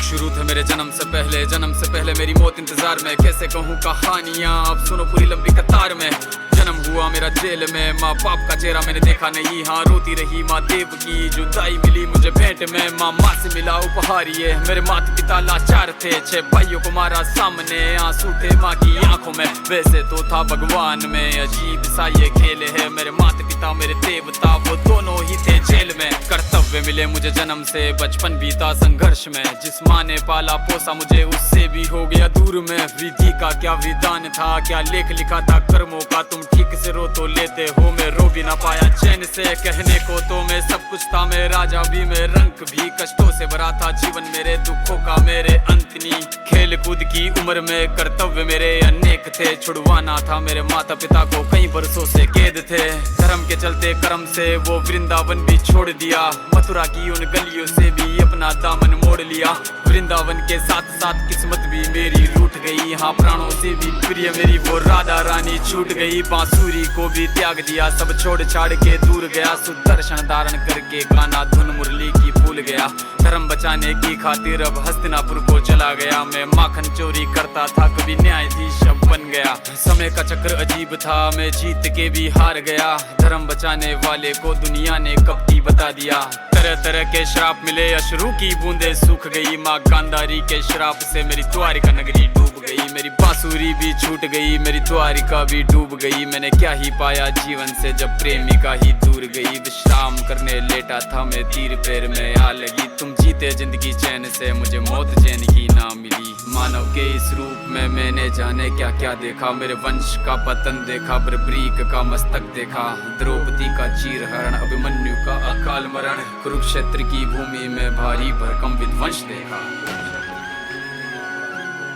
शुरू थे मेरे जन्म से पहले मेरी मौत इंतजार में। कैसे कहूँ कहानियाँ, अब सुनो पूरी लंबी कतार में। जन्म हुआ मेरा जेल में, माँ बाप का चेहरा मैंने देखा नहीं। हाँ रोती रही माँ देव की, जुदाई मिली मुझे भेंट में। माँ से मिला उपहार ये, मेरे माता पिता लाचार थे। 6 भाइयों को मारा सामने, आंसू थे माँ की आंखों में। वैसे तो था भगवान में, अजीब सा ये खेल है। मेरे माता पिता मेरे देवता, वो दोनों ही थे जेल में। कर्तव्य मिले मुझे जन्म से, बचपन बीता संघर्ष में। जिस माँ ने पाला पोसा मुझे, उससे भी हो गया दूर में। विधि का क्या विधान था, क्या लेख लिखा था कर्मों का। तुम ठीक से रो तो लेते हो, मैं रो भी ना पाया चैन से। कहने को तो मैं सब कुछ था, मैं राजा भी, मैं रंग भी। कष्टों से भरा था जीवन मेरे, दुखों का मेरे अंत नहीं। खेल कूद की उम्र में कर्तव्य मेरे अनेक थे। छुड़वाना था मेरे माता पिता को, कई बरसों से कैद थे। धर्म के चलते कर्म से वो वृंदावन भी छोड़ दिया। मथुरा की उन गलियों से भी अपना दामन मोड़ लिया। वृंदावन के साथ साथ किस्मत भी मेरी रूठ गई। हाँ प्राणों से भी प्रिय मेरी वो राधा रानी छूट गई। बांसुरी को भी त्याग दिया, सब छोड़ छाड़ के दूर गया। सुदर्शन धारण करके गाना धुन मुरली की भूल गया। धर्म बचाने की खातिर अब हस्तिनापुर को चला गया। मैं माखन चोरी करता था, कभी न्यायाधीश अब बन गया। समय का चक्र अजीब था, मैं जीत के भी हार गया। धर्म बचाने वाले को दुनिया ने कपटी बता दिया। तरह तरह के श्राप मिले, अश्रु की बूंदे सूख गई। माँ गांधारी के श्राप से मेरी द्वारिका नगरी डूब गई। मेरी बांसुरी भी छूट गई, मेरी द्वारिका भी डूब गई। मैंने क्या ही पाया जीवन से, जब प्रेमिका ही दूर गई। विश्राम करने लेटा था मैं, तीर पैर में आ लगी। तुम जीते जिंदगी चैन से, मुझे मौत चैन की ना मिली। मानव के इस रूप में मैंने जाने क्या क्या देखा। मेरे वंश का पतन देखा, बर्बरीक का मस्तक देखा। द्रौपदी का चीरहरण, अभिमन्यु का अकाल मरण। कुरुक्षेत्र की भूमि में भारी भरकम विध्वंस देखा।